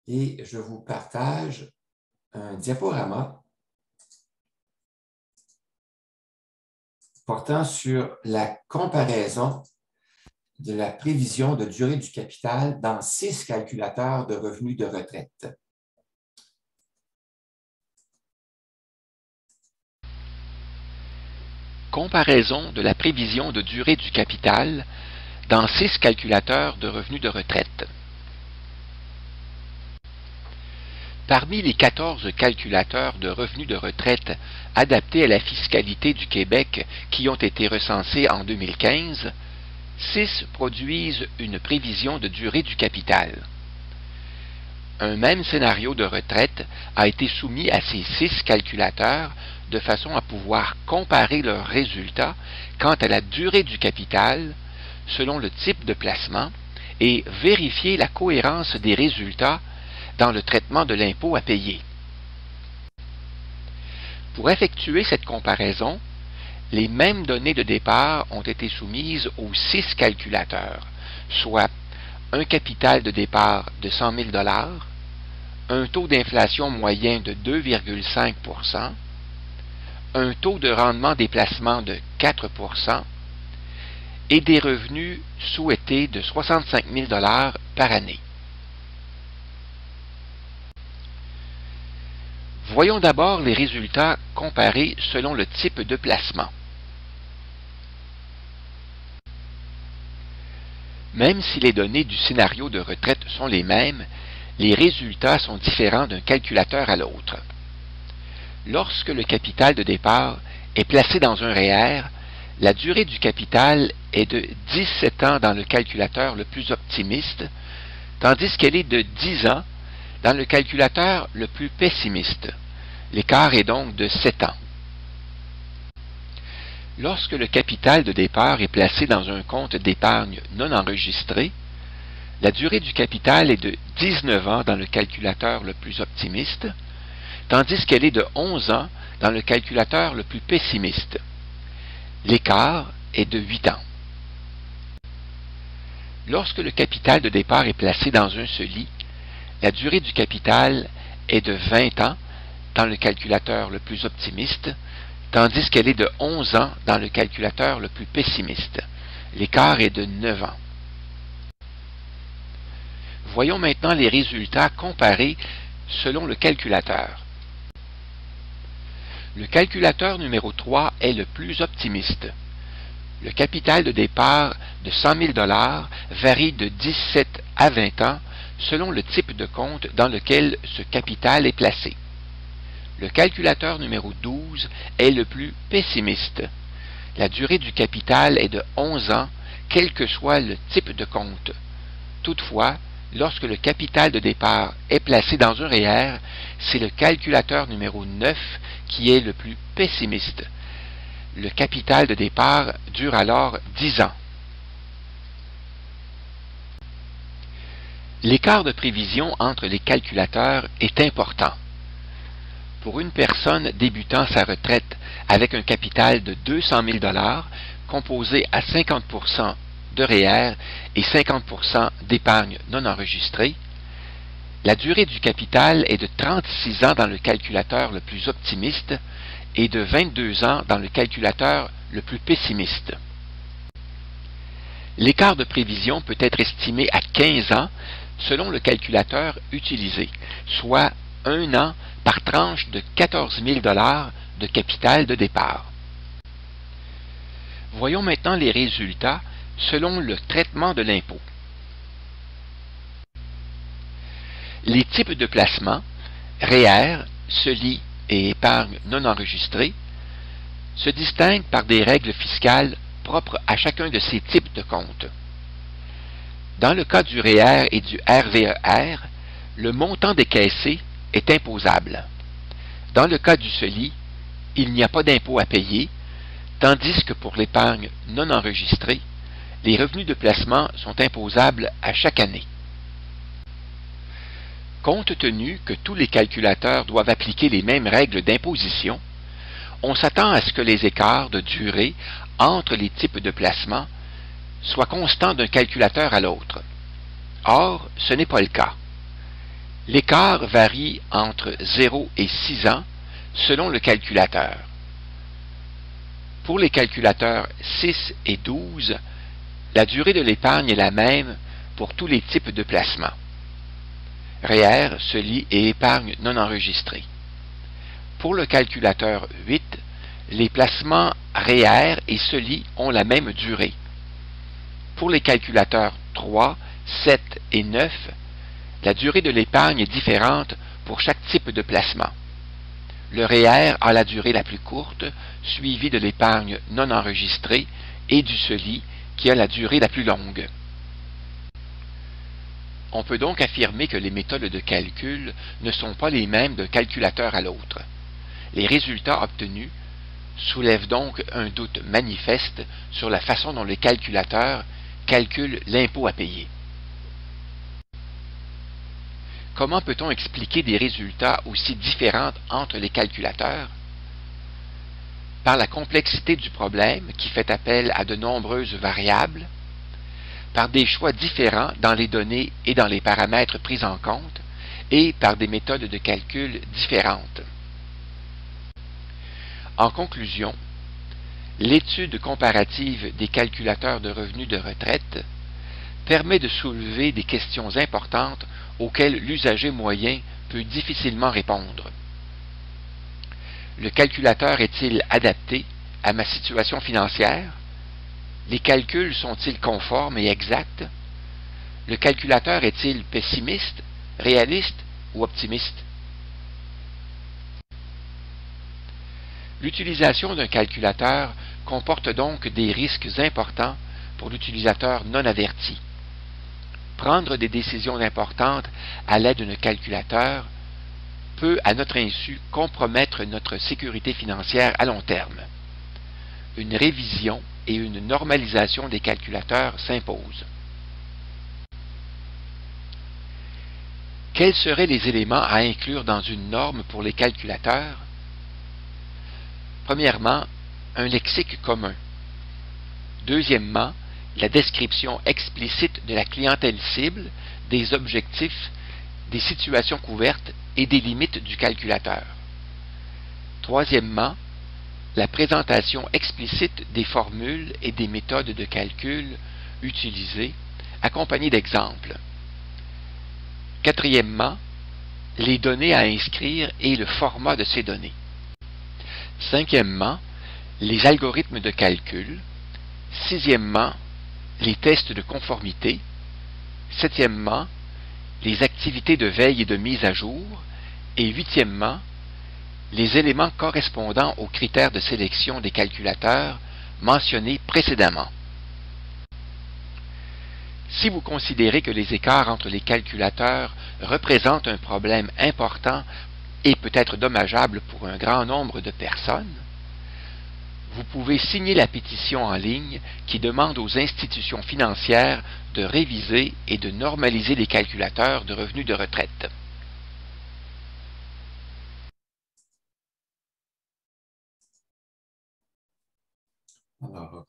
et je vous partage un diaporama portant sur la comparaison de la prévision de durée du capital dans 6 calculateurs de revenus de retraite. Comparaison de la prévision de durée du capital dans 6 calculateurs de revenus de retraite. Parmi les 14 calculateurs de revenus de retraite adaptés à la fiscalité du Québec qui ont été recensés en 2015, 6 produisent une prévision de durée du capital. Un même scénario de retraite a été soumis à ces 6 calculateurs de façon à pouvoir comparer leurs résultats quant à la durée du capital selon le type de placement et vérifier la cohérence des résultats dans le traitement de l'impôt à payer. Pour effectuer cette comparaison, les mêmes données de départ ont été soumises aux 6 calculateurs, soit un capital de départ de 100 000 $, un taux d'inflation moyen de 2,5 %, un taux de rendement des placements de 4 % et des revenus souhaités de 65 000 $ par année. Voyons d'abord les résultats comparés selon le type de placement. Même si les données du scénario de retraite sont les mêmes, les résultats sont différents d'un calculateur à l'autre. Lorsque le capital de départ est placé dans un REER, la durée du capital est de 17 ans dans le calculateur le plus optimiste, tandis qu'elle est de 10 ans dans le calculateur le plus pessimiste. L'écart est donc de 7 ans. Lorsque le capital de départ est placé dans un compte d'épargne non enregistré, la durée du capital est de 19 ans dans le calculateur le plus optimiste, tandis qu'elle est de 11 ans dans le calculateur le plus pessimiste. L'écart est de 8 ans. Lorsque le capital de départ est placé dans un CELI, la durée du capital est de 20 ans dans le calculateur le plus optimiste, tandis qu'elle est de 11 ans dans le calculateur le plus pessimiste. L'écart est de 9 ans. Voyons maintenant les résultats comparés selon le calculateur. Le calculateur numéro 3 est le plus optimiste. Le capital de départ de 100 000 $ varie de 17 à 20 ans selon le type de compte dans lequel ce capital est placé. Le calculateur numéro 12 est le plus pessimiste. La durée du capital est de 11 ans, quel que soit le type de compte. Toutefois, lorsque le capital de départ est placé dans un REER, c'est le calculateur numéro 9 qui est le plus pessimiste. Le capital de départ dure alors 10 ans. L'écart de prévision entre les calculateurs est important. Pour une personne débutant sa retraite avec un capital de 200 000 $ composé à 50 % de REER et 50 % d'épargne non enregistrée, la durée du capital est de 36 ans dans le calculateur le plus optimiste et de 22 ans dans le calculateur le plus pessimiste. L'écart de prévision peut être estimé à 15 ans selon le calculateur utilisé, soit 1 an par tranche de 14 000 $ de capital de départ. Voyons maintenant les résultats selon le traitement de l'impôt. Les types de placement, REER, CELI et épargne non enregistrée, se distinguent par des règles fiscales propres à chacun de ces types de comptes. Dans le cas du REER et du RVER, le montant décaissé est imposable. Dans le cas du CELI, il n'y a pas d'impôt à payer, tandis que pour l'épargne non enregistrée, les revenus de placement sont imposables à chaque année. Compte tenu que tous les calculateurs doivent appliquer les mêmes règles d'imposition, on s'attend à ce que les écarts de durée entre les types de placement soient constants d'un calculateur à l'autre. Or, ce n'est pas le cas. L'écart varie entre 0 et 6 ans selon le calculateur. Pour les calculateurs 6 et 12, la durée de l'épargne est la même pour tous les types de placements. REER, CELI et épargne non enregistrée. Pour le calculateur 8, les placements REER et CELI ont la même durée. Pour les calculateurs 3, 7 et 9, la durée de l'épargne est différente pour chaque type de placement. Le REER a la durée la plus courte, suivie de l'épargne non enregistrée et du CELI qui a la durée la plus longue. On peut donc affirmer que les méthodes de calcul ne sont pas les mêmes d'un calculateur à l'autre. Les résultats obtenus soulèvent donc un doute manifeste sur la façon dont les calculateurs calculent l'impôt à payer. Comment peut-on expliquer des résultats aussi différents entre les calculateurs? Par la complexité du problème qui fait appel à de nombreuses variables, par des choix différents dans les données et dans les paramètres pris en compte, et par des méthodes de calcul différentes. En conclusion, l'étude comparative des calculateurs de revenus de retraite permet de soulever des questions importantes auxquelles l'usager moyen peut difficilement répondre. Le calculateur est-il adapté à ma situation financière? Les calculs sont-ils conformes et exacts? Le calculateur est-il pessimiste, réaliste ou optimiste? L'utilisation d'un calculateur comporte donc des risques importants pour l'utilisateur non averti. Prendre des décisions importantes à l'aide d'un calculateur peut, à notre insu, compromettre notre sécurité financière à long terme. Une révision et une normalisation des calculateurs s'imposent. Quels seraient les éléments à inclure dans une norme pour les calculateurs? Premièrement, un lexique commun. Deuxièmement, la description explicite de la clientèle cible, des objectifs, des situations couvertes et des limites du calculateur. Troisièmement, la présentation explicite des formules et des méthodes de calcul utilisées, accompagnées d'exemples. Quatrièmement, les données à inscrire et le format de ces données. Cinquièmement, les algorithmes de calcul. Sixièmement, les tests de conformité. Septièmement, les activités de veille et de mise à jour. Et huitièmement, les éléments correspondant aux critères de sélection des calculateurs mentionnés précédemment. Si vous considérez que les écarts entre les calculateurs représentent un problème important et peut être dommageable pour un grand nombre de personnes, vous pouvez signer la pétition en ligne qui demande aux institutions financières de réviser et de normaliser les calculateurs de revenus de retraite. Alors,